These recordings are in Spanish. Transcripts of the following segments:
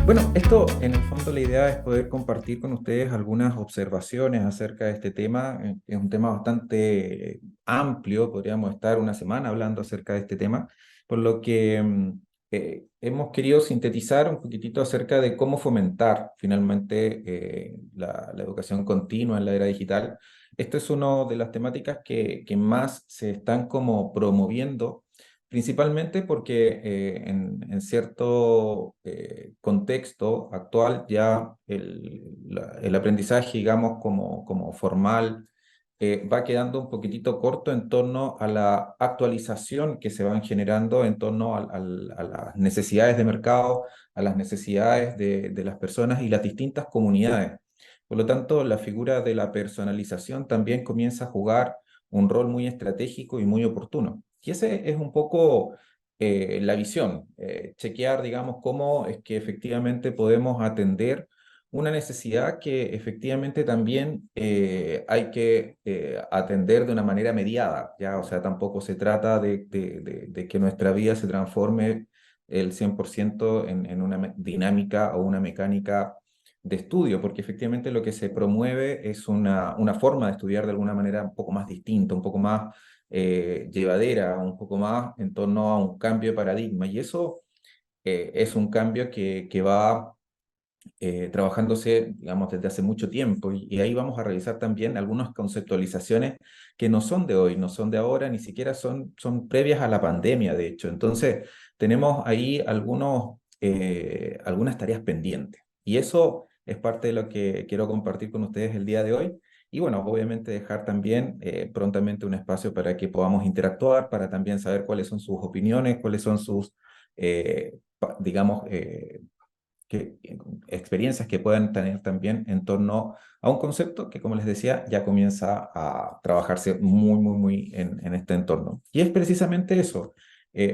Bueno, esto en el fondo la idea es poder compartir con ustedes algunas observaciones acerca de este tema. Es un tema bastante amplio, podríamos estar una semana hablando acerca de este tema, por lo que hemos querido sintetizar un poquitito acerca de cómo fomentar finalmente la educación continua en la era digital. Esto es una de las temáticas que más se están como promoviendo. Principalmente porque en cierto contexto actual ya el aprendizaje, digamos, como formal, va quedando un poquitito corto en torno a la actualización que se van generando en torno a las necesidades de mercado, a las necesidades de las personas y las distintas comunidades. Por lo tanto, la figura de la personalización también comienza a jugar un rol muy estratégico y muy oportuno. Y ese es un poco la visión, chequear, digamos, cómo es que efectivamente podemos atender una necesidad que efectivamente también hay que atender de una manera mediada, ¿ya? O sea, tampoco se trata de que nuestra vida se transforme el 100% en una dinámica o una mecánica de estudio, porque efectivamente lo que se promueve es una forma de estudiar de alguna manera un poco más distinta, un poco más llevadera, un poco más en torno a un cambio de paradigma. Y eso es un cambio que va trabajándose, digamos, desde hace mucho tiempo. Y ahí vamos a revisar también algunas conceptualizaciones que no son de hoy, no son de ahora, ni siquiera son previas a la pandemia, de hecho. Entonces, tenemos ahí algunas tareas pendientes. Y eso es parte de lo que quiero compartir con ustedes el día de hoy. Y bueno, obviamente dejar también prontamente un espacio para que podamos interactuar, para también saber cuáles son sus opiniones, cuáles son sus, digamos, que, experiencias que puedan tener también en torno a un concepto que, como les decía, ya comienza a trabajarse muy en este entorno. Y es precisamente eso.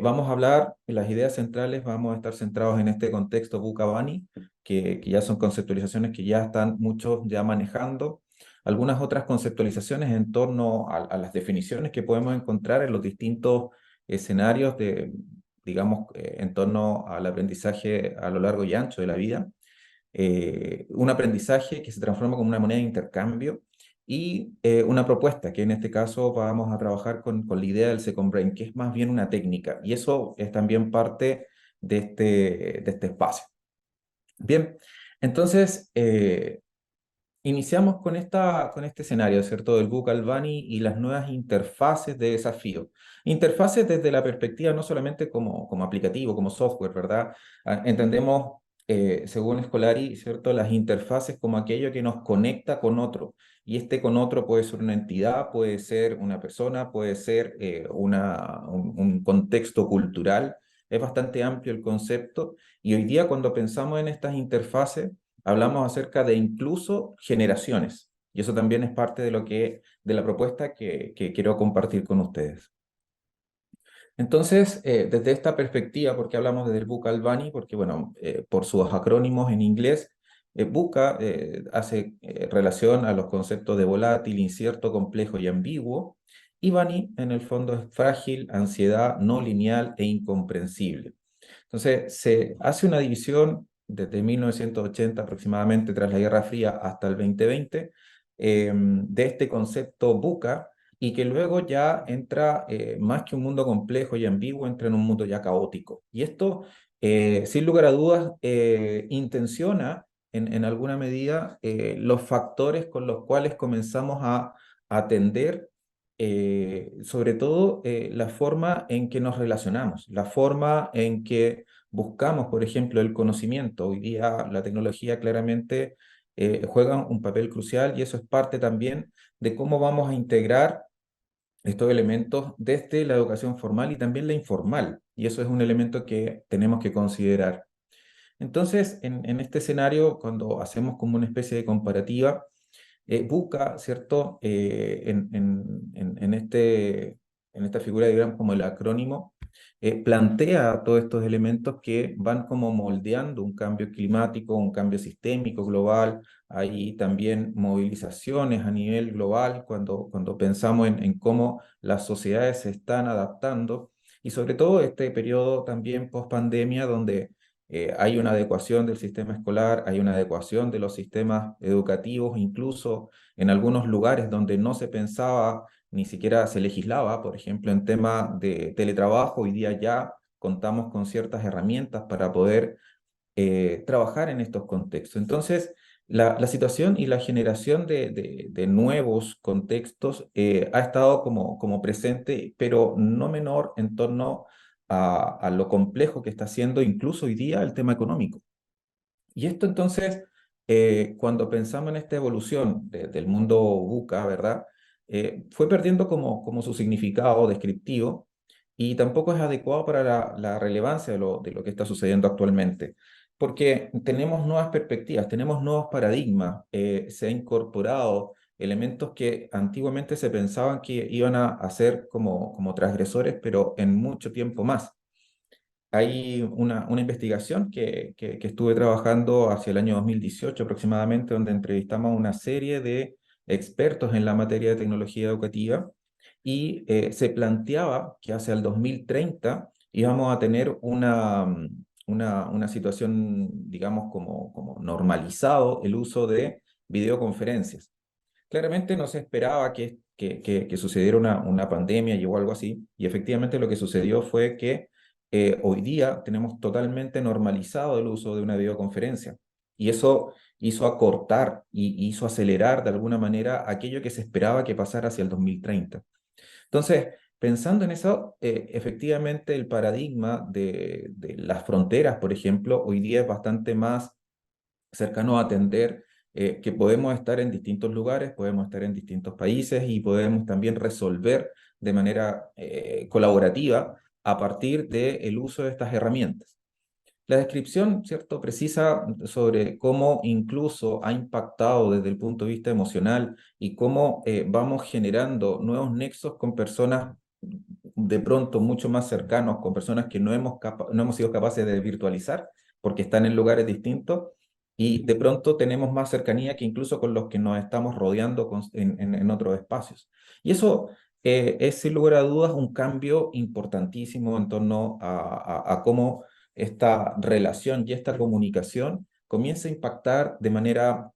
Vamos a hablar, las ideas centrales, vamos a estar centrados en este contexto Bucabani, que ya son conceptualizaciones que ya están muchos ya manejando. Algunas otras conceptualizaciones en torno a las definiciones que podemos encontrar en los distintos escenarios de, digamos, en torno al aprendizaje a lo largo y ancho de la vida, un aprendizaje que se transforma como una moneda de intercambio y una propuesta, que en este caso vamos a trabajar con la idea del Second Brain, que es más bien una técnica, y eso es también parte de este espacio. Bien, entonces, iniciamos con este escenario, ¿cierto? Del Book Albany y las nuevas interfaces de desafío. Interfaces desde la perspectiva no solamente como aplicativo, como software, ¿verdad? Entendemos, según Scolari, ¿cierto? Las interfaces como aquello que nos conecta con otro. Y este con otro puede ser una entidad, puede ser una persona, puede ser un contexto cultural. Es bastante amplio el concepto. Y hoy día cuando pensamos en estas interfaces, hablamos acerca de incluso generaciones. Y eso también es parte de la propuesta que quiero compartir con ustedes. Entonces, desde esta perspectiva, ¿por qué hablamos desde el BUCA Albany? Porque, bueno, por sus acrónimos en inglés, BUCA hace relación a los conceptos de volátil, incierto, complejo y ambiguo. Y Bani, en el fondo, es frágil, ansiedad, no lineal e incomprensible. Entonces, se hace una división desde 1980 aproximadamente, tras la Guerra Fría, hasta el 2020, de este concepto buca, y que luego ya entra, más que un mundo complejo y ambiguo, entra en un mundo ya caótico. Y esto, sin lugar a dudas, intenciona en alguna medida los factores con los cuales comenzamos a atender sobre todo la forma en que nos relacionamos, la forma en que buscamos, por ejemplo, el conocimiento. Hoy día la tecnología claramente juega un papel crucial y eso es parte también de cómo vamos a integrar estos elementos desde la educación formal y también la informal. Y eso es un elemento que tenemos que considerar. Entonces, en este escenario, cuando hacemos como una especie de comparativa, busca, ¿cierto? En esta figura, digamos, como el acrónimo, plantea todos estos elementos que van como moldeando un cambio climático, un cambio sistémico global. Hay también movilizaciones a nivel global cuando pensamos en cómo las sociedades se están adaptando y sobre todo este periodo también post pandemia donde Hay una adecuación del sistema escolar, hay una adecuación de los sistemas educativos, incluso en algunos lugares donde no se pensaba, ni siquiera se legislaba, por ejemplo, en tema de teletrabajo, hoy día ya contamos con ciertas herramientas para poder trabajar en estos contextos. Entonces, la situación y la generación de nuevos contextos ha estado como presente, pero no menor en torno a lo complejo que está siendo incluso hoy día el tema económico. Y esto entonces, cuando pensamos en esta evolución del mundo buca, ¿verdad? Fue perdiendo como su significado descriptivo y tampoco es adecuado para la relevancia de lo que está sucediendo actualmente, porque tenemos nuevas perspectivas, tenemos nuevos paradigmas, se han incorporado elementos que antiguamente se pensaban que iban a ser como transgresores, pero en mucho tiempo más. Hay una investigación que estuve trabajando hacia el año 2018 aproximadamente, donde entrevistamos a una serie de expertos en la materia de tecnología educativa y se planteaba que hacia el 2030 íbamos a tener una situación, digamos, como normalizado el uso de videoconferencias. Claramente no se esperaba que sucediera una pandemia y o algo así, y efectivamente lo que sucedió fue que hoy día tenemos totalmente normalizado el uso de una videoconferencia, y eso hizo acortar y hizo acelerar de alguna manera aquello que se esperaba que pasara hacia el 2030. Entonces, pensando en eso, efectivamente el paradigma de las fronteras, por ejemplo, hoy día es bastante más cercano a atender que podemos estar en distintos lugares, podemos estar en distintos países y podemos también resolver de manera colaborativa a partir del uso de estas herramientas. La descripción, ¿cierto?, precisa sobre cómo incluso ha impactado desde el punto de vista emocional y cómo vamos generando nuevos nexos con personas de pronto mucho más cercanos, con personas que no hemos sido capaces de virtualizar porque están en lugares distintos y de pronto tenemos más cercanía que incluso con los que nos estamos rodeando en otros espacios. Y eso es sin lugar a dudas un cambio importantísimo en torno a cómo esta relación y esta comunicación comienza a impactar de manera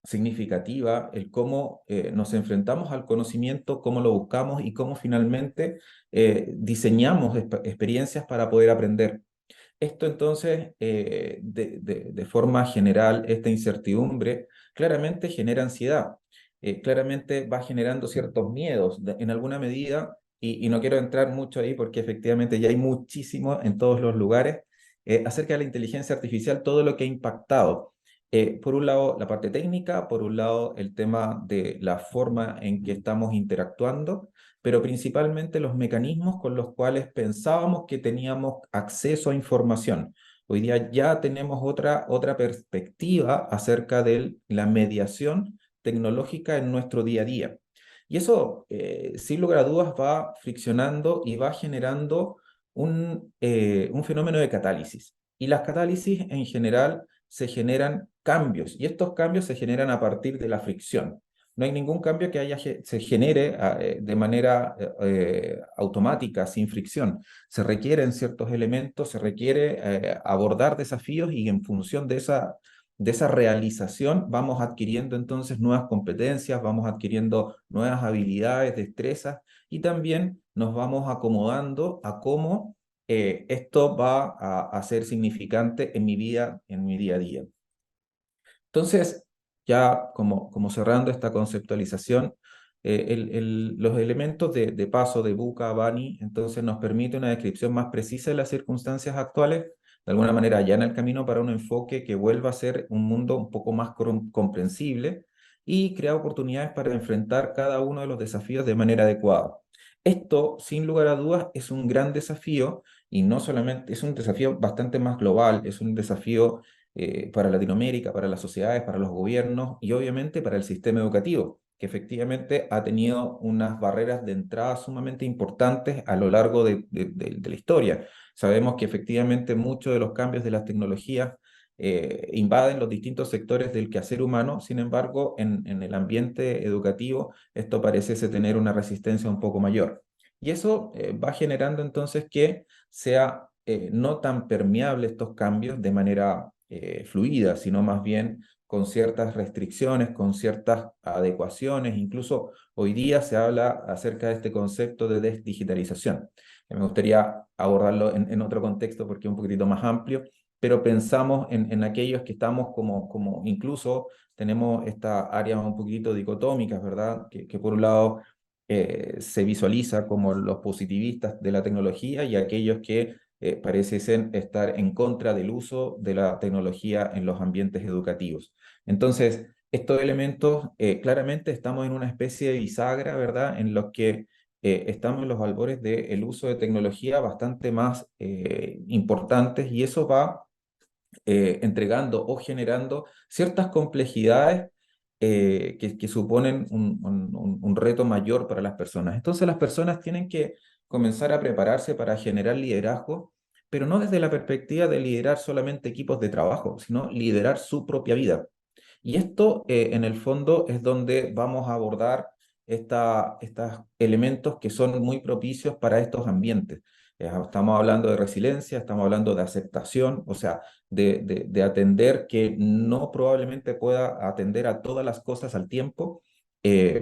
significativa el cómo nos enfrentamos al conocimiento, cómo lo buscamos y cómo finalmente diseñamos experiencias para poder aprender. Esto entonces, de forma general, esta incertidumbre claramente genera ansiedad, claramente va generando ciertos miedos en alguna medida, y no quiero entrar mucho ahí porque efectivamente ya hay muchísimo en todos los lugares acerca de la inteligencia artificial, todo lo que ha impactado. Por un lado, la parte técnica, por un lado, el tema de la forma en que estamos interactuando, pero principalmente los mecanismos con los cuales pensábamos que teníamos acceso a información. Hoy día ya tenemos otra perspectiva acerca de la mediación tecnológica en nuestro día a día. Y eso, sin lugar a dudas, va friccionando y va generando un fenómeno de catálisis. Y las catálisis en general se generan cambios, y estos cambios se generan a partir de la fricción. No hay ningún cambio que se genere de manera automática, sin fricción. Se requieren ciertos elementos, se requiere abordar desafíos y en función de esa realización vamos adquiriendo entonces nuevas competencias, vamos adquiriendo nuevas habilidades, destrezas y también nos vamos acomodando a cómo esto va a ser significante en mi vida, en mi día a día. Entonces, ya como cerrando esta conceptualización, los elementos de paso de Buca a Bani, entonces nos permite una descripción más precisa de las circunstancias actuales, de alguna manera allana el camino para un enfoque que vuelva a ser un mundo un poco más comprensible y crea oportunidades para enfrentar cada uno de los desafíos de manera adecuada. Esto, sin lugar a dudas, es un gran desafío y no solamente es un desafío bastante más global, es un desafío para Latinoamérica, para las sociedades, para los gobiernos y obviamente para el sistema educativo, que efectivamente ha tenido unas barreras de entrada sumamente importantes a lo largo de la historia. Sabemos que efectivamente muchos de los cambios de las tecnologías invaden los distintos sectores del quehacer humano, sin embargo, en el ambiente educativo esto parece tener una resistencia un poco mayor. Y eso va generando entonces que sea no tan permeable estos cambios de manera fluida, sino más bien con ciertas restricciones, con ciertas adecuaciones. Incluso hoy día se habla acerca de este concepto de desdigitalización. Me gustaría abordarlo en otro contexto porque es un poquitito más amplio, pero pensamos en aquellos que estamos como incluso tenemos estas áreas un poquito dicotómicas, ¿verdad? Que por un lado se visualiza como los positivistas de la tecnología y aquellos que parecen estar en contra del uso de la tecnología en los ambientes educativos. Entonces, estos elementos, claramente estamos en una especie de bisagra, ¿verdad? En los que estamos en los albores del uso de tecnología bastante más importantes y eso va entregando o generando ciertas complejidades que suponen un reto mayor para las personas. Entonces las personas tienen que comenzar a prepararse para generar liderazgo, pero no desde la perspectiva de liderar solamente equipos de trabajo, sino liderar su propia vida. Y esto, en el fondo, es donde vamos a abordar estos elementos que son muy propicios para estos ambientes. Estamos hablando de resiliencia, estamos hablando de aceptación, o sea, de atender que no probablemente pueda atender a todas las cosas al tiempo,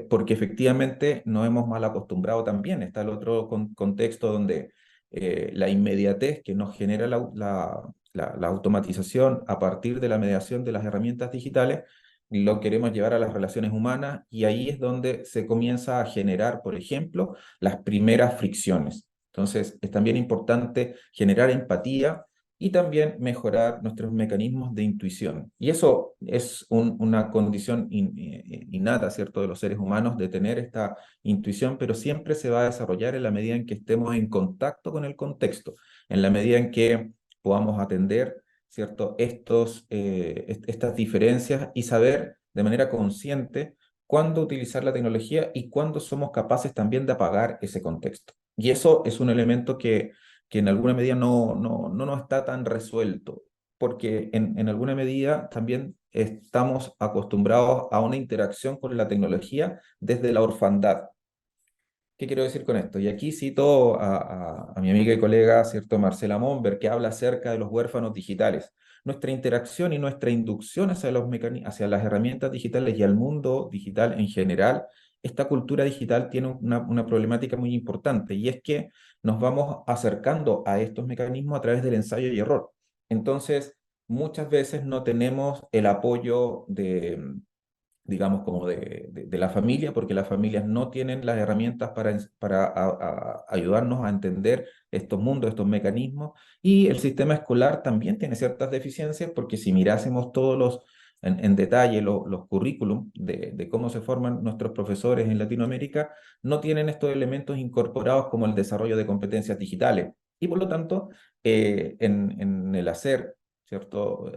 porque efectivamente nos hemos mal acostumbrado también. Está el otro contexto donde la inmediatez que nos genera la automatización a partir de la mediación de las herramientas digitales, lo queremos llevar a las relaciones humanas y ahí es donde se comienza a generar, por ejemplo, las primeras fricciones. Entonces, es también importante generar empatía y también mejorar nuestros mecanismos de intuición. Y eso es una condición innata, ¿cierto?, de los seres humanos, de tener esta intuición, pero siempre se va a desarrollar en la medida en que estemos en contacto con el contexto, en la medida en que podamos atender, ¿cierto?, estas diferencias y saber de manera consciente cuándo utilizar la tecnología y cuándo somos capaces también de apagar ese contexto. Y eso es un elemento que en alguna medida no está tan resuelto, porque en alguna medida también estamos acostumbrados a una interacción con la tecnología desde la orfandad. ¿Qué quiero decir con esto? Y aquí cito a mi amiga y colega, ¿cierto? Marcela Monberg, que habla acerca de los huérfanos digitales. Nuestra interacción y nuestra inducción hacia hacia las herramientas digitales y al mundo digital en general, esta cultura digital tiene una problemática muy importante y es que nos vamos acercando a estos mecanismos a través del ensayo y error. Entonces, muchas veces no tenemos el apoyo de digamos, como de la familia, porque las familias no tienen las herramientas para ayudarnos a entender estos mundos, estos mecanismos, y el sistema escolar también tiene ciertas deficiencias, porque si mirásemos todos en detalle los currículum de cómo se forman nuestros profesores en Latinoamérica, no tienen estos elementos incorporados como el desarrollo de competencias digitales. Y por lo tanto, en el hacer, ¿cierto?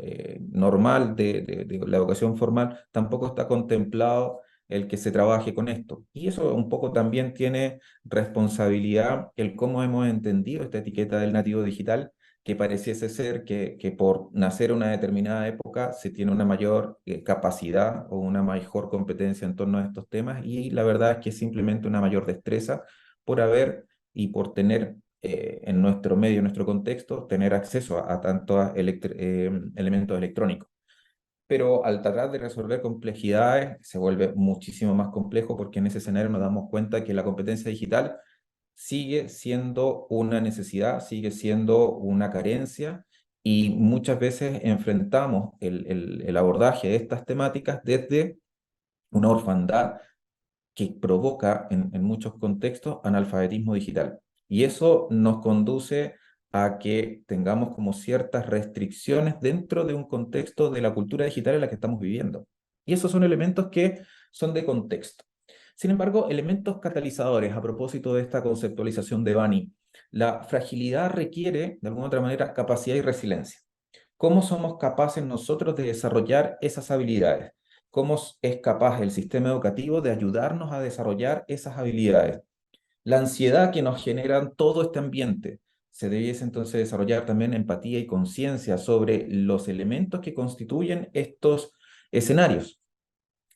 Normal de la educación formal, tampoco está contemplado el que se trabaje con esto. Y eso un poco también tiene responsabilidad el cómo hemos entendido esta etiqueta del nativo digital, que pareciese ser que por nacer en una determinada época se tiene una mayor capacidad o una mejor competencia en torno a estos temas, y la verdad es que es simplemente una mayor destreza por haber y por tener en nuestro medio, en nuestro contexto, tener acceso a tantos elementos electrónicos. Pero al tratar de resolver complejidades, se vuelve muchísimo más complejo porque en ese escenario nos damos cuenta que la competencia digital sigue siendo una necesidad, sigue siendo una carencia y muchas veces enfrentamos el abordaje de estas temáticas desde una orfandad que provoca en muchos contextos analfabetismo digital. Y eso nos conduce a que tengamos como ciertas restricciones dentro de un contexto de la cultura digital en la que estamos viviendo. Y esos son elementos que son de contexto. Sin embargo, elementos catalizadores, a propósito de esta conceptualización de Bani, la fragilidad requiere, de alguna otra manera, capacidad y resiliencia. ¿Cómo somos capaces nosotros de desarrollar esas habilidades? ¿Cómo es capaz el sistema educativo de ayudarnos a desarrollar esas habilidades? La ansiedad que nos genera todo este ambiente. Se debiese entonces desarrollar también empatía y conciencia sobre los elementos que constituyen estos escenarios.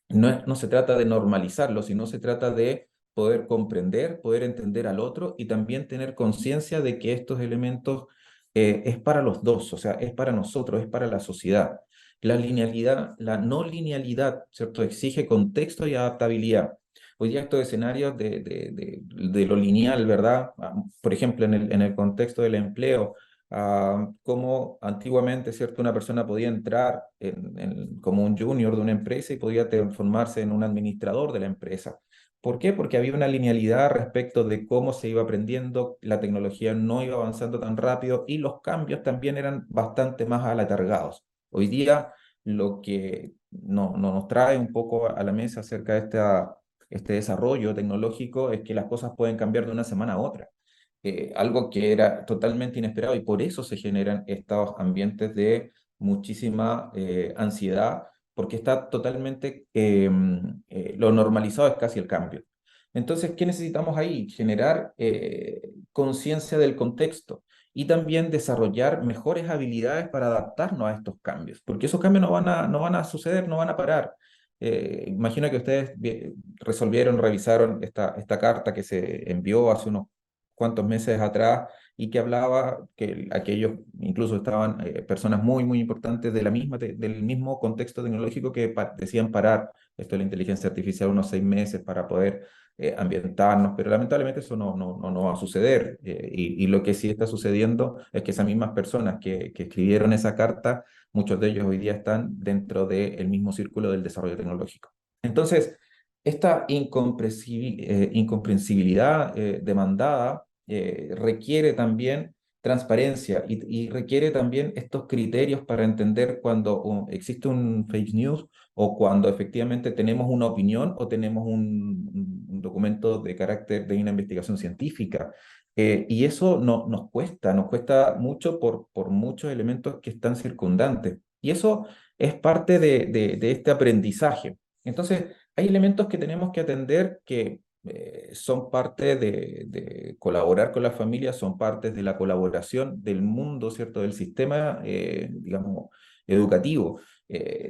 No se trata de normalizarlo, sino se trata de poder comprender, poder entender al otro y también tener conciencia de que estos elementos es para los dos, o sea, es para nosotros, es para la sociedad. La linealidad, la no linealidad, ¿cierto? Exige contexto y adaptabilidad. Hoy día estos escenarios de lo lineal, ¿verdad? Por ejemplo, en el contexto del empleo, como antiguamente, ¿cierto? Una persona podía entrar como un junior de una empresa y podía transformarse en un administrador de la empresa. ¿Por qué? Porque había una linealidad respecto de cómo se iba aprendiendo, la tecnología no iba avanzando tan rápido y los cambios también eran bastante más aletargados. Hoy día lo que no nos trae un poco a la mesa acerca de este desarrollo tecnológico es que las cosas pueden cambiar de una semana a otra. Algo que era totalmente inesperado y por eso se generan estos ambientes de muchísima ansiedad porque está totalmente, lo normalizado es casi el cambio. Entonces, ¿qué necesitamos ahí? Generar conciencia del contexto y también desarrollar mejores habilidades para adaptarnos a estos cambios, porque esos cambios no van a suceder, no van a parar. Imagino que ustedes resolvieron, revisaron esta carta que se envió hace unos cuantos meses atrás y que hablaba que aquellos incluso estaban personas muy importantes de del mismo contexto tecnológico que decían parar esto de la inteligencia artificial unos 6 meses para poder ambientarnos, pero lamentablemente eso no va a suceder. Y lo que sí está sucediendo es que esas mismas personas que escribieron esa carta, muchos de ellos hoy día están dentro del mismo círculo del desarrollo tecnológico. Entonces, esta incomprensibilidad demandada requiere también transparencia y requiere también estos criterios para entender cuando existe un fake news o cuando efectivamente tenemos una opinión o tenemos un documento de carácter de una investigación científica. Y eso nos cuesta mucho por muchos elementos que están circundantes. Y eso es parte de este aprendizaje. Entonces, hay elementos que tenemos que atender que son parte de colaborar con la familia, son partes de la colaboración del mundo, ¿cierto? Del sistema, digamos, educativo.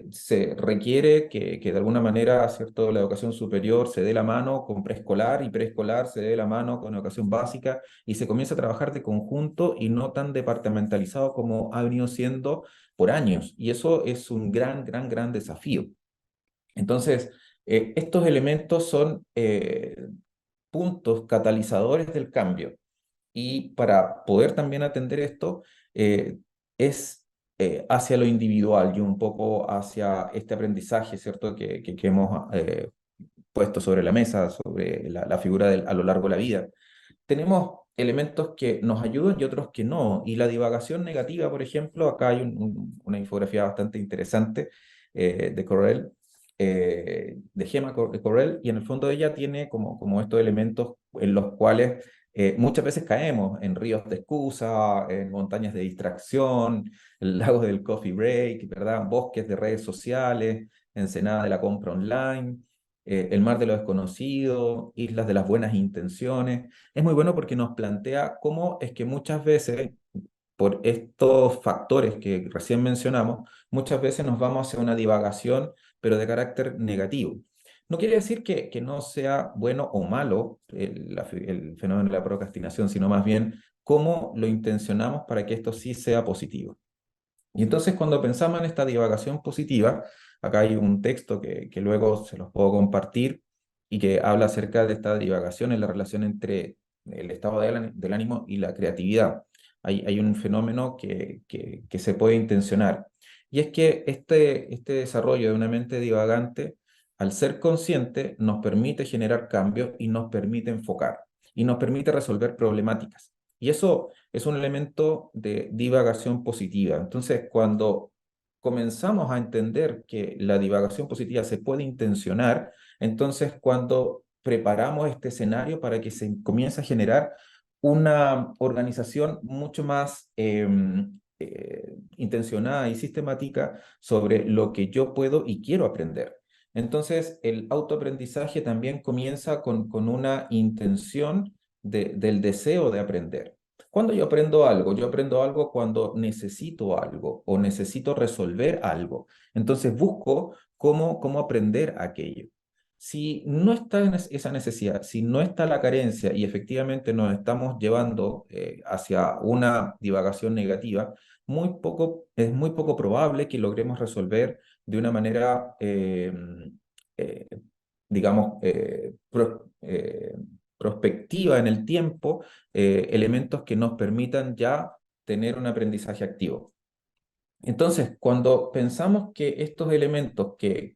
Se requiere que de alguna manera, ¿cierto? La educación superior se dé la mano con preescolar y preescolar se dé la mano con educación básica y se comienza a trabajar de conjunto y no tan departamentalizado como ha venido siendo por años. Y eso es un gran desafío. Entonces, estos elementos son puntos catalizadores del cambio. Y para poder también atender esto, es hacia lo individual y un poco hacia este aprendizaje, ¿cierto? Que hemos puesto sobre la mesa, sobre la figura a lo largo de la vida. Tenemos elementos que nos ayudan y otros que no. Y la divagación negativa, por ejemplo, acá hay una infografía bastante interesante de Correll, de Gemma Correll, y en el fondo ella tiene como estos elementos en los cuales muchas veces caemos en ríos de excusa, en montañas de distracción, lagos del coffee break, ¿verdad? Bosques de redes sociales, ensenada de la compra online, el mar de lo desconocido, islas de las buenas intenciones. Es muy bueno porque nos plantea cómo es que muchas veces, por estos factores que recién mencionamos, muchas veces nos vamos hacia una divagación, pero de carácter negativo. No quiere decir que no sea bueno o malo el fenómeno de la procrastinación, sino más bien cómo lo intencionamos para que esto sí sea positivo. Y entonces cuando pensamos en esta divagación positiva, acá hay un texto que luego se los puedo compartir y que habla acerca de esta divagación en la relación entre el estado del ánimo y la creatividad. Hay un fenómeno que se puede intencionar. Y es que este desarrollo de una mente divagante, al ser consciente, nos permite generar cambios y nos permite enfocar y nos permite resolver problemáticas. Y eso es un elemento de divagación positiva. Entonces, cuando comenzamos a entender que la divagación positiva se puede intencionar, entonces cuando preparamos este escenario para que se comience a generar una organización mucho más intencionada y sistemática sobre lo que yo puedo y quiero aprender. Entonces, el autoaprendizaje también comienza con una intención del deseo de aprender. Cuando yo aprendo algo cuando necesito algo o necesito resolver algo. Entonces busco cómo aprender aquello. Si no está esa necesidad, si no está la carencia y efectivamente nos estamos llevando hacia una divagación negativa, es muy poco probable que logremos resolver de una manera, eh, digamos, prospectiva en el tiempo, elementos que nos permitan ya tener un aprendizaje activo. Entonces, cuando pensamos que estos elementos que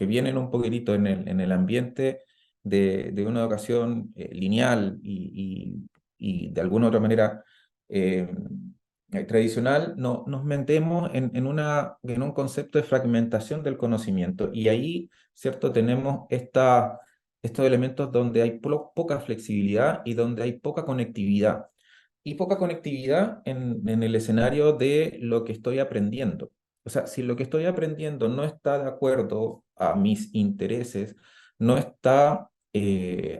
vienen un poquitito en el ambiente de una educación lineal y de alguna otra manera eh, tradicional, nos metemos en un concepto de fragmentación del conocimiento. Y ahí, ¿cierto? Tenemos estos elementos donde hay poca flexibilidad y donde hay poca conectividad y poca conectividad en el escenario de lo que estoy aprendiendo. O sea, si lo que estoy aprendiendo no está de acuerdo a mis intereses, no está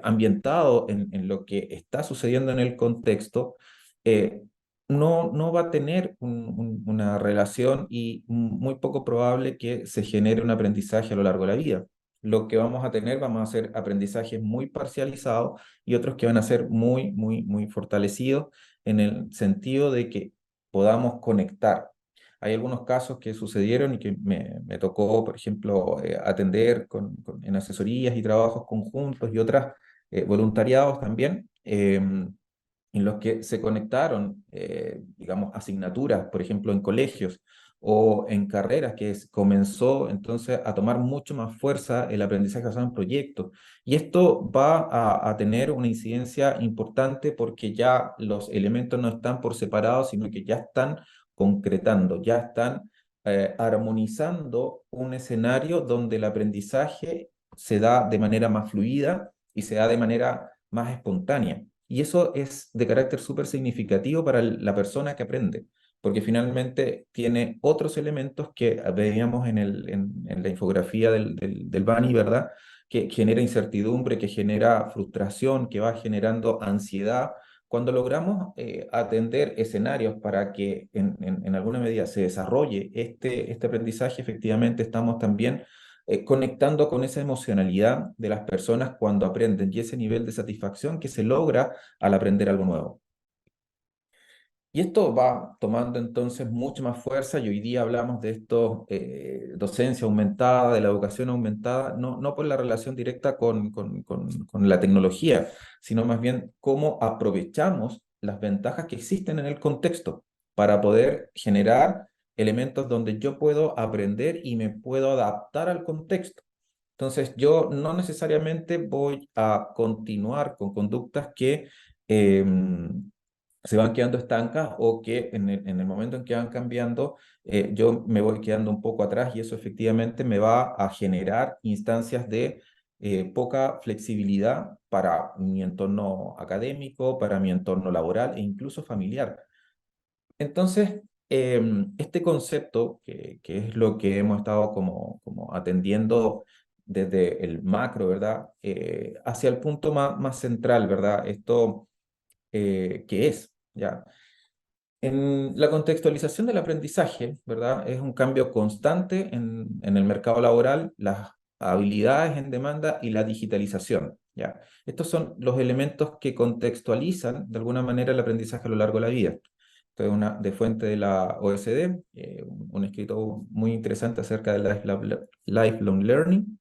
ambientado en lo que está sucediendo en el contexto, eh, no va a tener una relación y muy poco probable que se genere un aprendizaje a lo largo de la vida. Lo que vamos a hacer aprendizajes muy parcializados y otros que van a ser muy fortalecidos en el sentido de que podamos conectar. Hay algunos casos que sucedieron y que me tocó, por ejemplo, atender en asesorías y trabajos conjuntos y otras voluntariados también, en los que se conectaron, digamos, asignaturas, por ejemplo, en colegios o en carreras, comenzó entonces a tomar mucho más fuerza el aprendizaje basado en proyectos. Y esto va a tener una incidencia importante porque ya los elementos no están por separado, sino que ya están concretando, ya están armonizando un escenario donde el aprendizaje se da de manera más fluida y se da de manera más espontánea. Y eso es de carácter súper significativo para la persona que aprende, porque finalmente tiene otros elementos que veíamos en la infografía del Bani, ¿verdad? Que genera incertidumbre, que genera frustración, que va generando ansiedad. Cuando logramos atender escenarios para que en alguna medida se desarrolle este aprendizaje, efectivamente estamos también conectando con esa emocionalidad de las personas cuando aprenden y ese nivel de satisfacción que se logra al aprender algo nuevo. Y esto va tomando entonces mucha más fuerza y hoy día hablamos de esto, docencia aumentada, de la educación aumentada, no por la relación directa con la tecnología, sino más bien cómo aprovechamos las ventajas que existen en el contexto para poder generar elementos donde yo puedo aprender y me puedo adaptar al contexto. Entonces, yo no necesariamente voy a continuar con conductas que se van quedando estancas o que en el momento en que van cambiando, yo me voy quedando un poco atrás y eso efectivamente me va a generar instancias de poca flexibilidad para mi entorno académico, para mi entorno laboral e incluso familiar. Entonces, este concepto, que es lo que hemos estado como atendiendo desde el macro, ¿verdad? Hacia el punto más central, ¿verdad? Esto, ¿qué es? ¿Ya? En la contextualización del aprendizaje, ¿verdad? Es un cambio constante en el mercado laboral, las habilidades en demanda y la digitalización, ¿ya? Estos son los elementos que contextualizan de alguna manera el aprendizaje a lo largo de la vida. Esto es de fuente de la OECD, un escrito muy interesante acerca del lifelong learning.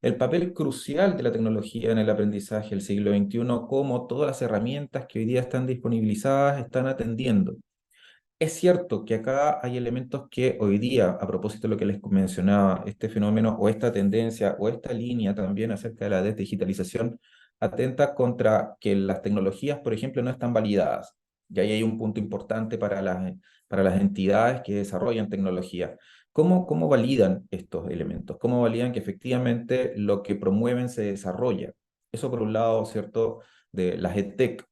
El papel crucial de la tecnología en el aprendizaje del siglo XXI, como todas las herramientas que hoy día están disponibilizadas, están atendiendo. Es cierto que acá hay elementos que hoy día, a propósito de lo que les mencionaba, este fenómeno o esta tendencia o esta línea también acerca de la desdigitalización, atenta contra que las tecnologías, por ejemplo, no están validadas. Y ahí hay un punto importante para las entidades que desarrollan tecnología. ¿Cómo validan estos elementos? ¿Cómo validan que efectivamente lo que promueven se desarrolla? Eso por un lado, ¿cierto? De las EdTech.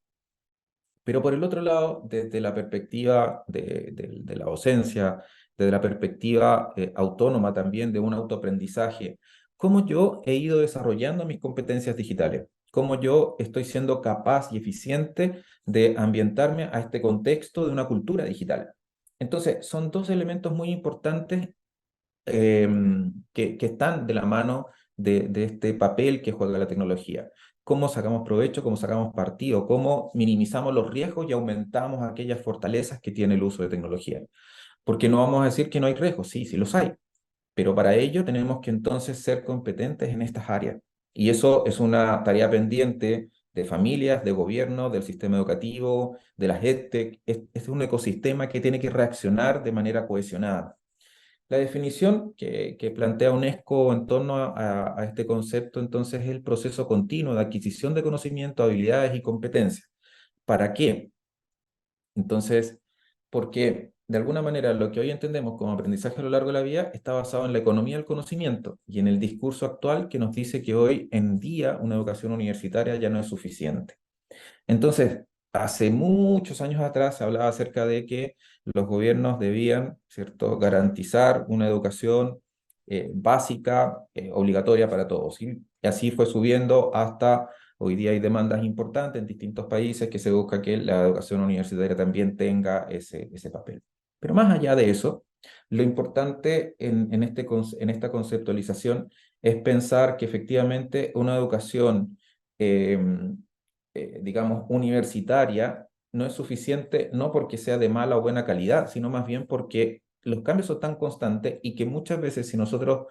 Pero por el otro lado, desde la perspectiva de la docencia, desde la perspectiva autónoma también de un autoaprendizaje, cómo yo he ido desarrollando mis competencias digitales, cómo yo estoy siendo capaz y eficiente de ambientarme a este contexto de una cultura digital. Entonces, son dos elementos muy importantes que están de la mano de este papel que juega la tecnología. Cómo sacamos provecho, cómo sacamos partido, cómo minimizamos los riesgos y aumentamos aquellas fortalezas que tiene el uso de tecnología. Porque no vamos a decir que no hay riesgos, sí, sí los hay, pero para ello tenemos que entonces ser competentes en estas áreas. Y eso es una tarea pendiente de familias, de gobierno, del sistema educativo, de las EdTech. Es un ecosistema que tiene que reaccionar de manera cohesionada. La definición que plantea UNESCO en torno a este concepto, entonces, es el proceso continuo de adquisición de conocimiento, habilidades y competencias. ¿Para qué? Entonces, porque de alguna manera lo que hoy entendemos como aprendizaje a lo largo de la vida está basado en la economía del conocimiento y en el discurso actual que nos dice que hoy en día una educación universitaria ya no es suficiente. Entonces, hace muchos años atrás se hablaba acerca de que los gobiernos debían, ¿cierto?, garantizar una educación básica, obligatoria para todos. Y así fue subiendo hasta hoy día hay demandas importantes en distintos países que se busca que la educación universitaria también tenga ese papel. Pero más allá de eso, lo importante en esta conceptualización es pensar que efectivamente una educación digamos, universitaria no es suficiente, no porque sea de mala o buena calidad, sino más bien porque los cambios son tan constantes y que muchas veces si nosotros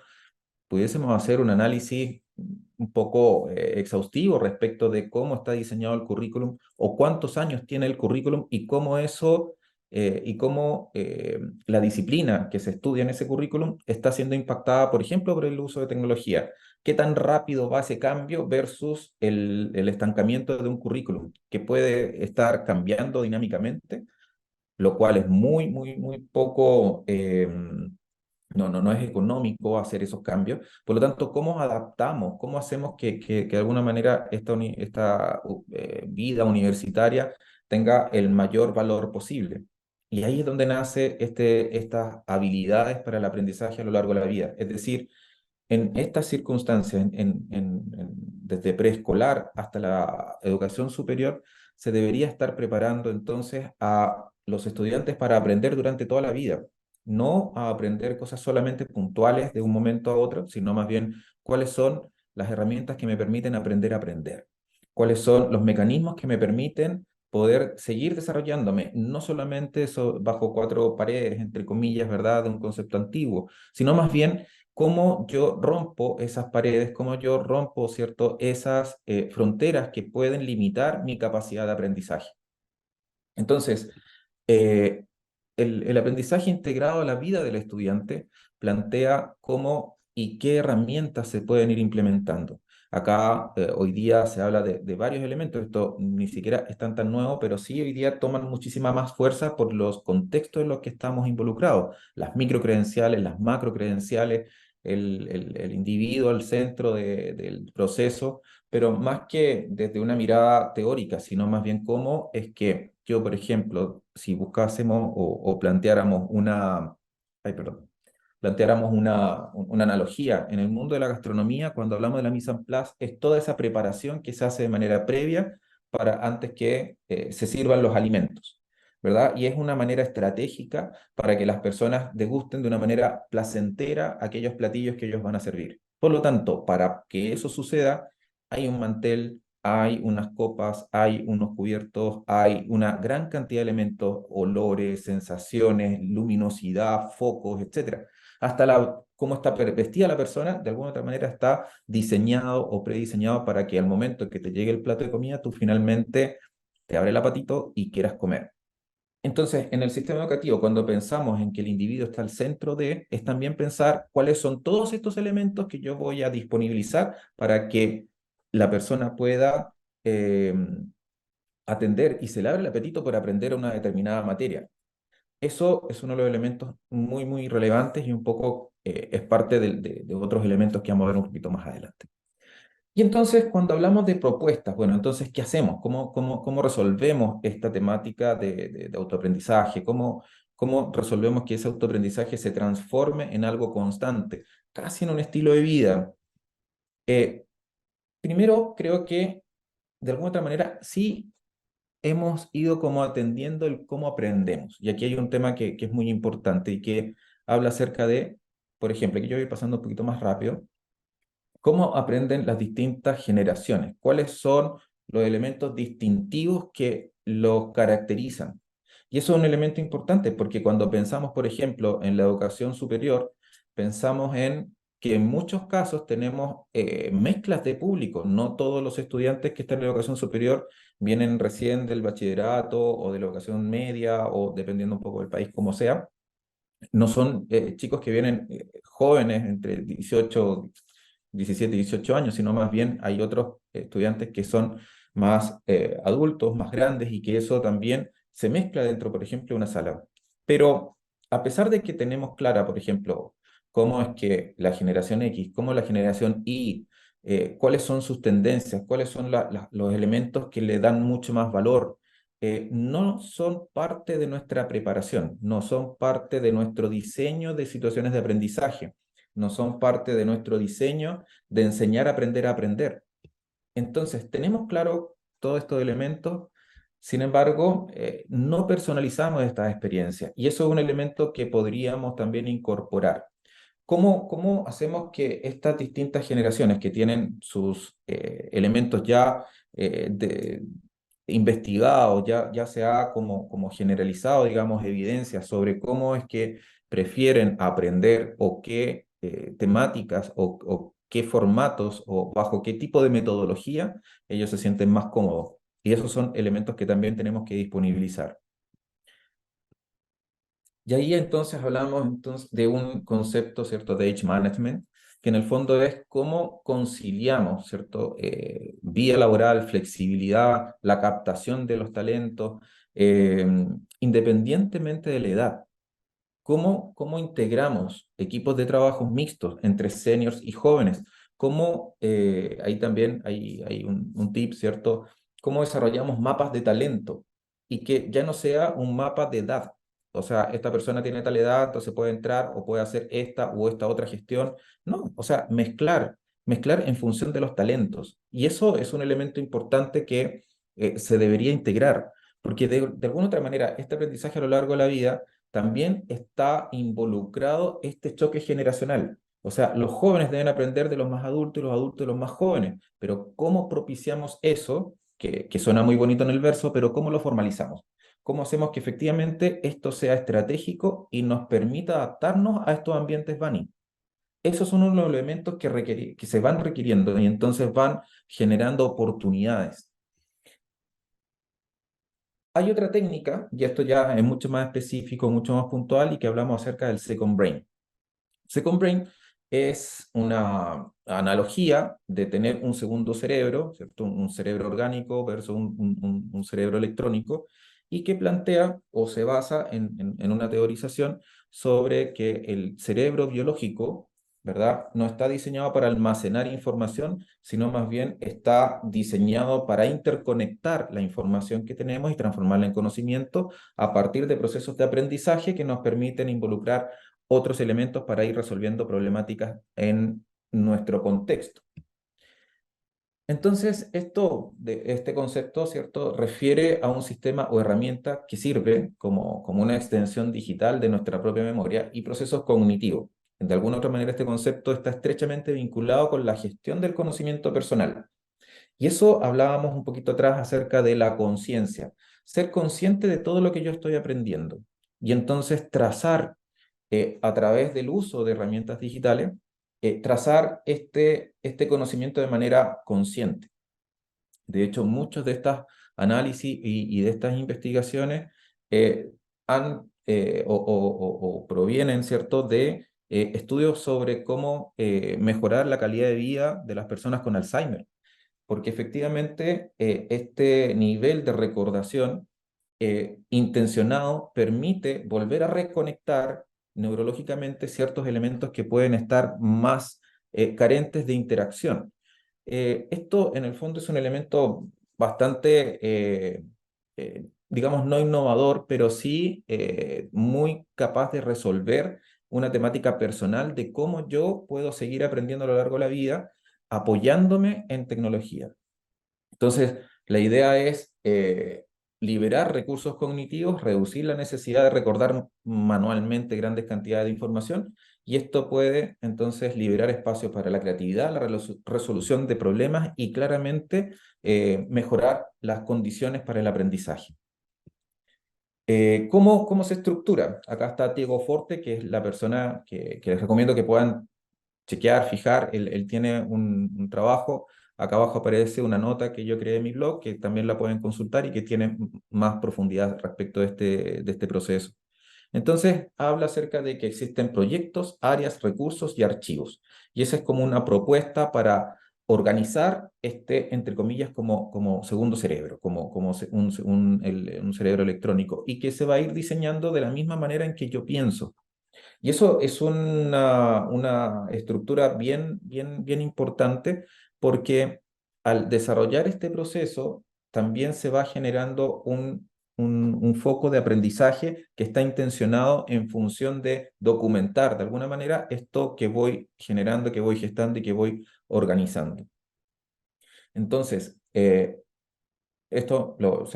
pudiésemos hacer un análisis un poco exhaustivo respecto de cómo está diseñado el currículum o cuántos años tiene el currículum y cómo eso y cómo la disciplina que se estudia en ese currículum está siendo impactada, por ejemplo, por el uso de tecnología. ¿Qué tan rápido va ese cambio versus el estancamiento de un currículum que puede estar cambiando dinámicamente, lo cual es muy poco no es económico hacer esos cambios. Por lo tanto, ¿cómo adaptamos? ¿Cómo hacemos que de alguna manera esta vida universitaria tenga el mayor valor posible? Y ahí es donde nace estas habilidades para el aprendizaje a lo largo de la vida. Es decir, en estas circunstancias, desde preescolar hasta la educación superior, se debería estar preparando entonces a los estudiantes para aprender durante toda la vida, no a aprender cosas solamente puntuales de un momento a otro, sino más bien cuáles son las herramientas que me permiten aprender a aprender, cuáles son los mecanismos que me permiten poder seguir desarrollándome, no solamente bajo cuatro paredes, entre comillas, ¿verdad?, de un concepto antiguo, sino más bien cómo yo rompo esas paredes, cómo yo rompo, ¿cierto?, esas fronteras que pueden limitar mi capacidad de aprendizaje. Entonces, eh, el aprendizaje integrado a la vida del estudiante plantea cómo y qué herramientas se pueden ir implementando. Acá hoy día se habla de varios elementos, esto ni siquiera es tan nuevo, pero sí hoy día toman muchísima más fuerza por los contextos en los que estamos involucrados, las microcredenciales, las macrocredenciales, el individuo al centro del proceso, pero más que desde una mirada teórica, sino más bien cómo es que yo, por ejemplo, si buscásemos o planteáramos ay, perdón, planteáramos una analogía en el mundo de la gastronomía, cuando hablamos de la mise en place, es toda esa preparación que se hace de manera previa para antes que se sirvan los alimentos, ¿verdad? Y es una manera estratégica para que las personas degusten de una manera placentera aquellos platillos que ellos van a servir. Por lo tanto, para que eso suceda, hay un mantel, hay unas copas, hay unos cubiertos, hay una gran cantidad de elementos, olores, sensaciones, luminosidad, focos, etcétera. Hasta cómo está vestida la persona, de alguna otra manera está diseñado o prediseñado para que al momento que te llegue el plato de comida, tú finalmente te abre el apetito y quieras comer. Entonces, en el sistema educativo, cuando pensamos en que el individuo está al centro es también pensar cuáles son todos estos elementos que yo voy a disponibilizar para que la persona pueda eh, atender y se le abre el apetito por aprender una determinada materia. Eso es uno de los elementos muy relevantes y un poco es parte de otros elementos que vamos a ver un poquito más adelante. Y entonces, cuando hablamos de propuestas, bueno, entonces, ¿qué hacemos? ¿Cómo resolvemos esta temática de autoaprendizaje? ¿Cómo resolvemos que ese autoaprendizaje se transforme en algo constante, casi en un estilo de vida? Eh, Primero, creo que de alguna otra manera sí hemos ido como atendiendo el cómo aprendemos. Y aquí hay un tema que es muy importante y que habla acerca de, por ejemplo, que yo voy pasando un poquito más rápido, ¿Cómo aprenden las distintas generaciones? ¿Cuáles son los elementos distintivos que los caracterizan? Y eso es un elemento importante porque cuando pensamos, por ejemplo, en la educación superior, pensamos en que en muchos casos tenemos mezclas de público. No todos los estudiantes que están en la educación superior vienen recién del bachillerato o de la educación media o dependiendo un poco del país como sea. No son chicos que vienen jóvenes entre 18, 17 y 18 años, sino más bien hay otros estudiantes que son más adultos, más grandes y que eso también se mezcla dentro, por ejemplo, de una sala. Pero a pesar de que tenemos clara, por ejemplo, cómo es que la generación X, cómo la generación Y, cuáles son sus tendencias, cuáles son los elementos que le dan mucho más valor, no son parte de nuestra preparación, no son parte de nuestro diseño de situaciones de aprendizaje, no son parte de nuestro diseño de enseñar a aprender a aprender. Entonces, tenemos claro todos estos elementos, sin embargo, no personalizamos estas experiencias y eso es un elemento que podríamos también incorporar. ¿Cómo hacemos que estas distintas generaciones que tienen sus elementos ya investigados, ya se ha como generalizado, digamos, evidencia sobre cómo es que prefieren aprender o qué temáticas o qué formatos o bajo qué tipo de metodología ellos se sienten más cómodos? Y esos son elementos que también tenemos que disponibilizar. Y ahí entonces hablamos entonces de un concepto, ¿cierto?, de age management, que en el fondo es cómo conciliamos, ¿cierto?, vía laboral, flexibilidad, la captación de los talentos, eh, independientemente de la edad. ¿Cómo integramos equipos de trabajo mixtos entre seniors y jóvenes? ¿Cómo, ahí también hay un tip, ¿cierto? ¿Cómo desarrollamos mapas de talento? Y que ya no sea un mapa de edad. O sea, esta persona tiene tal edad, entonces puede entrar o puede hacer esta u esta otra gestión. No, o sea, mezclar en función de los talentos. Y eso es un elemento importante que se debería integrar, porque de alguna otra manera, este aprendizaje a lo largo de la vida también está involucrado este choque generacional. O sea, los jóvenes deben aprender de los más adultos y los adultos de los más jóvenes, pero ¿cómo propiciamos eso? Que suena muy bonito en el verso, pero ¿cómo lo formalizamos? ¿Cómo hacemos que efectivamente esto sea estratégico y nos permita adaptarnos a estos ambientes BANI? Esos son uno de los elementos que se van requiriendo y entonces van generando oportunidades. Hay otra técnica, y esto ya es mucho más específico, mucho más puntual, y que hablamos acerca del second brain. Second brain es una analogía de tener un segundo cerebro, ¿cierto? Un cerebro orgánico versus un cerebro electrónico, y que plantea o se basa en una teorización sobre que el cerebro biológico, ¿verdad? No está diseñado para almacenar información, sino más bien está diseñado para interconectar la información que tenemos y transformarla en conocimiento a partir de procesos de aprendizaje que nos permiten involucrar otros elementos para ir resolviendo problemáticas en nuestro contexto. Entonces, este concepto, ¿cierto?, refiere a un sistema o herramienta que sirve como una extensión digital de nuestra propia memoria y procesos cognitivos. De alguna otra manera, este concepto está estrechamente vinculado con la gestión del conocimiento personal. Y eso hablábamos un poquito atrás acerca de la conciencia, ser consciente de todo lo que yo estoy aprendiendo y entonces trazar a través del uso de herramientas digitales, trazar este conocimiento de manera consciente. De hecho, muchos de estos análisis y de estas investigaciones han o provienen, ¿cierto?, de estudios sobre cómo mejorar la calidad de vida de las personas con Alzheimer, porque efectivamente este nivel de recordación intencionado permite volver a reconectar neurológicamente ciertos elementos que pueden estar más carentes de interacción. Esto en el fondo es un elemento bastante, digamos, no innovador, pero sí muy capaz de resolver una temática personal de cómo yo puedo seguir aprendiendo a lo largo de la vida apoyándome en tecnología. Entonces, la idea es liberar recursos cognitivos, reducir la necesidad de recordar manualmente grandes cantidades de información y esto puede entonces liberar espacios para la creatividad, la resolución de problemas y claramente mejorar las condiciones para el aprendizaje. ¿Cómo se estructura? Acá está Diego Forte, que es la persona que les recomiendo que puedan chequear, fijar. Él tiene un trabajo. Acá abajo aparece una nota que yo creé en mi blog, que también la pueden consultar y que tiene más profundidad respecto de este proceso. Entonces, habla acerca de que existen proyectos, áreas, recursos y archivos. Y esa es como una propuesta para organizar entre comillas, como segundo cerebro, un cerebro electrónico, y que se va a ir diseñando de la misma manera en que yo pienso. Y eso es una estructura bien importante porque al desarrollar este proceso también se va generando un foco de aprendizaje que está intencionado en función de documentar de alguna manera esto que voy generando, que voy gestando y que voy organizando. Entonces, se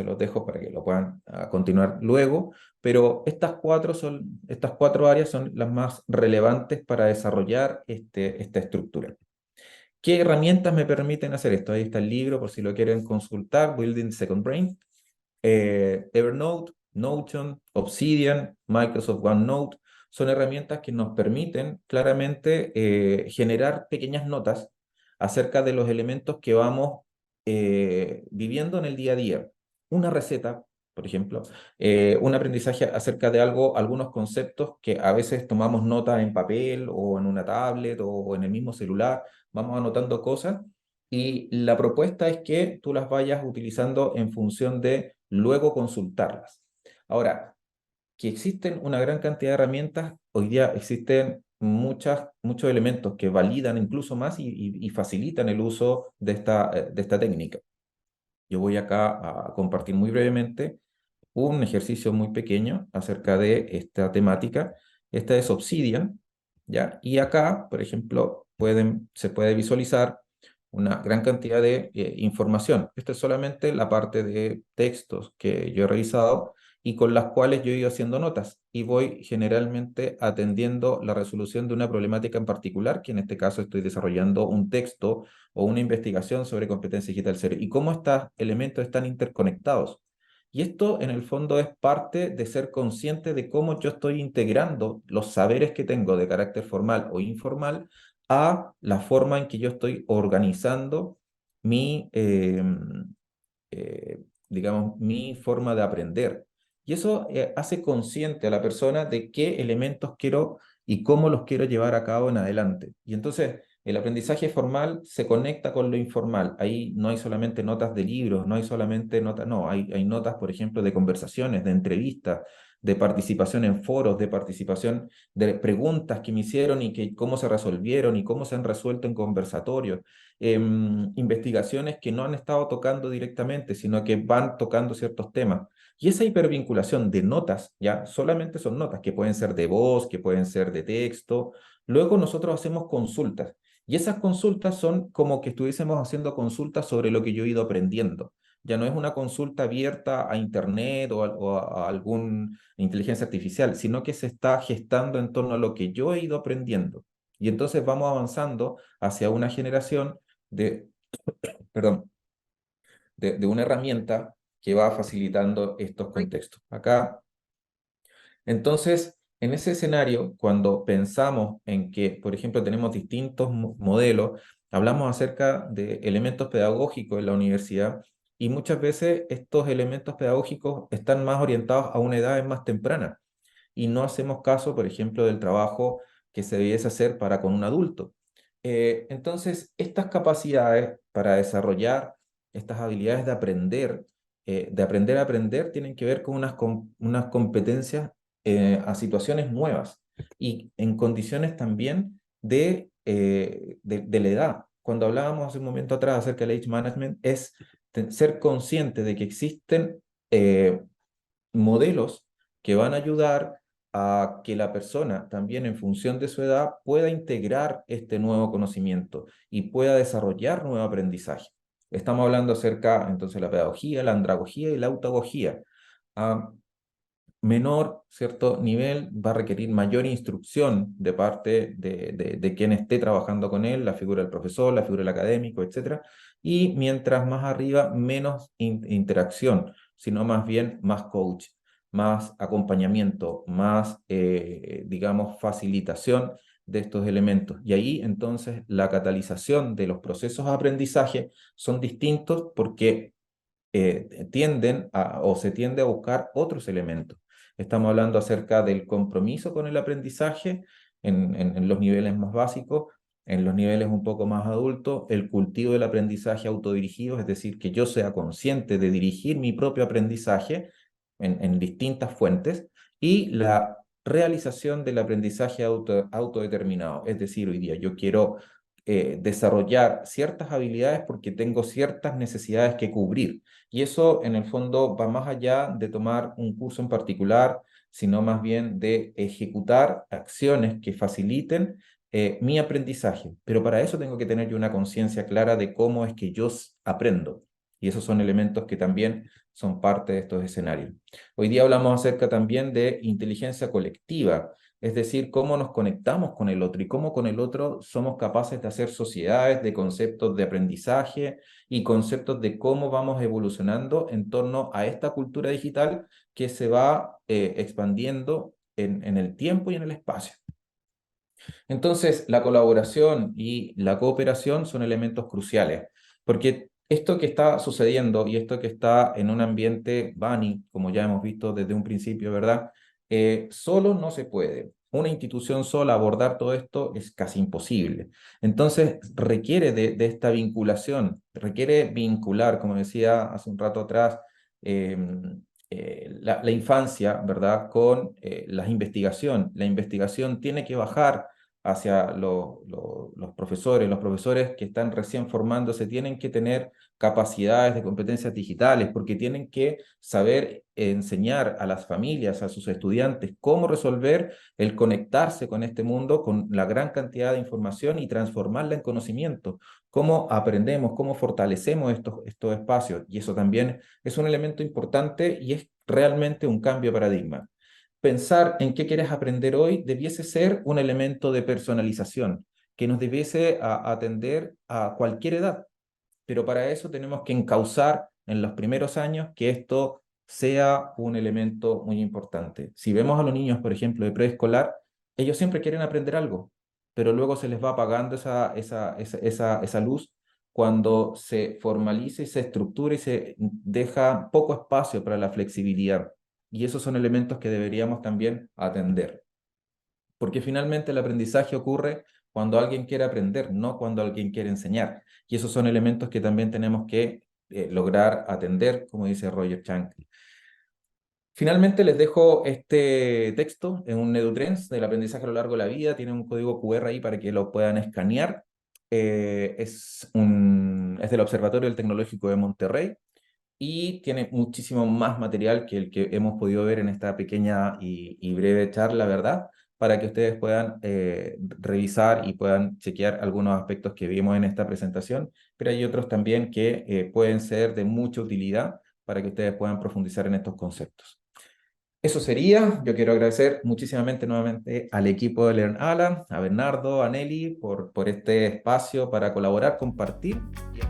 los dejo para que lo puedan continuar luego, pero estas cuatro áreas son las más relevantes para desarrollar esta estructura. ¿Qué herramientas me permiten hacer esto? Ahí está el libro por si lo quieren consultar, Building Second Brain, Evernote, Notion, Obsidian, Microsoft OneNote, son herramientas que nos permiten claramente generar pequeñas notas acerca de los elementos que vamos viviendo en el día a día. Una receta, por ejemplo, un aprendizaje acerca de algo, algunos conceptos que a veces tomamos nota en papel o en una tablet o en el mismo celular, vamos anotando cosas y la propuesta es que tú las vayas utilizando en función de luego consultarlas. Ahora, que existen una gran cantidad de herramientas, hoy día existen muchos elementos que validan incluso más y facilitan el uso de esta técnica. Yo voy acá a compartir muy brevemente un ejercicio muy pequeño acerca de esta temática. Esta es Obsidian, ¿ya? Y acá, por ejemplo, se puede visualizar una gran cantidad de información. Esta es solamente la parte de textos que yo he revisado y con las cuales yo he ido haciendo notas y voy generalmente atendiendo la resolución de una problemática en particular, que en este caso estoy desarrollando un texto o una investigación sobre competencia digital cero y cómo estos elementos están interconectados. Y esto en el fondo es parte de ser consciente de cómo yo estoy integrando los saberes que tengo de carácter formal o informal a la forma en que yo estoy organizando mi, digamos, mi forma de aprender. Y eso hace consciente a la persona de qué elementos quiero y cómo los quiero llevar a cabo en adelante. Y entonces el aprendizaje formal se conecta con lo informal. Ahí no hay solamente notas de libros, no hay solamente notas, no, hay notas, por ejemplo, de conversaciones, de entrevistas, de participación en foros, de participación de preguntas que me hicieron y que cómo se resolvieron y cómo se han resuelto en conversatorios, investigaciones que no han estado tocando directamente, sino que van tocando ciertos temas. Y esa hipervinculación de notas, ya solamente son notas que pueden ser de voz, que pueden ser de texto. Luego nosotros hacemos consultas y esas consultas son como que estuviésemos haciendo consultas sobre lo que yo he ido aprendiendo. Ya no es una consulta abierta a Internet o a alguna inteligencia artificial, sino que se está gestando en torno a lo que yo he ido aprendiendo. Y entonces vamos avanzando hacia una generación de, perdón, de una herramienta que va facilitando estos contextos. Acá, entonces, en ese escenario, cuando pensamos en que, por ejemplo, tenemos distintos modelos, hablamos acerca de elementos pedagógicos en la universidad y muchas veces estos elementos pedagógicos están más orientados a una edad más temprana y no hacemos caso, por ejemplo, del trabajo que se debiese hacer para con un adulto. Entonces, estas capacidades para desarrollar estas habilidades de aprender a aprender, tienen que ver con unas competencias a situaciones nuevas y en condiciones también de la edad. Cuando hablábamos hace un momento atrás acerca del age management, es ser consciente de que existen modelos que van a ayudar a que la persona también en función de su edad pueda integrar este nuevo conocimiento y pueda desarrollar nuevo aprendizaje. Estamos hablando acerca entonces de la pedagogía, la andragogía y la autagogía. Ah, menor, ¿cierto?, nivel va a requerir mayor instrucción de parte de quien esté trabajando con él, la figura del profesor, la figura del académico, etcétera. Y mientras más arriba, menos interacción, sino más bien más coach, más acompañamiento, más, digamos, facilitación de estos elementos. Y ahí entonces la catalización de los procesos de aprendizaje son distintos porque o se tiende a buscar otros elementos. Estamos hablando acerca del compromiso con el aprendizaje en los niveles más básicos, en los niveles un poco más adultos, el cultivo del aprendizaje autodirigido, es decir, que yo sea consciente de dirigir mi propio aprendizaje en distintas fuentes, y la realización del aprendizaje autodeterminado, es decir, hoy día yo quiero desarrollar ciertas habilidades porque tengo ciertas necesidades que cubrir. Y eso en el fondo va más allá de tomar un curso en particular, sino más bien de ejecutar acciones que faciliten mi aprendizaje. Pero para eso tengo que tener yo una conciencia clara de cómo es que yo aprendo. Y esos son elementos que también son parte de estos escenarios. Hoy día hablamos acerca también de inteligencia colectiva, es decir, cómo nos conectamos con el otro y cómo con el otro somos capaces de hacer sociedades de conceptos de aprendizaje y conceptos de cómo vamos evolucionando en torno a esta cultura digital que se va expandiendo en el tiempo y en el espacio. Entonces, la colaboración y la cooperación son elementos cruciales, porque esto que está sucediendo y esto que está en un ambiente bunny, como ya hemos visto desde un principio, ¿verdad? Solo no se puede. Una institución sola abordar todo esto es casi imposible. Entonces, requiere de esta vinculación, requiere vincular, como decía hace un rato atrás, eh, la infancia, ¿verdad?, con la investigación. La investigación tiene que bajar hacia los profesores. Los profesores que están recién formándose tienen que tener capacidades de competencias digitales porque tienen que saber enseñar a las familias, a sus estudiantes, cómo resolver el conectarse con este mundo, con la gran cantidad de información y transformarla en conocimiento. Cómo aprendemos, cómo fortalecemos estos espacios. Y eso también es un elemento importante y es realmente un cambio de paradigma. Pensar en qué quieres aprender hoy debiese ser un elemento de personalización que nos debiese atender a cualquier edad, pero para eso tenemos que encauzar en los primeros años que esto sea un elemento muy importante. Si vemos a los niños, por ejemplo, de preescolar, ellos siempre quieren aprender algo, pero luego se les va apagando esa luz cuando se formaliza y se estructura y se deja poco espacio para la flexibilidad. Y esos son elementos que deberíamos también atender, porque finalmente el aprendizaje ocurre cuando alguien quiere aprender, no cuando alguien quiere enseñar. Y esos son elementos que también tenemos que lograr atender, como dice Roger Chang. Finalmente les dejo este texto en un EduTrends del aprendizaje a lo largo de la vida. Tiene un código QR ahí para que lo puedan escanear. Es del Observatorio del Tecnológico de Monterrey y tiene muchísimo más material que el que hemos podido ver en esta pequeña y breve charla, ¿verdad? Para que ustedes puedan revisar y puedan chequear algunos aspectos que vimos en esta presentación, pero hay otros también que pueden ser de mucha utilidad para que ustedes puedan profundizar en estos conceptos. Eso sería. Yo quiero agradecer muchísimamente nuevamente al equipo de LearnAlan, a Bernardo, a Nelly, por este espacio para colaborar, compartir y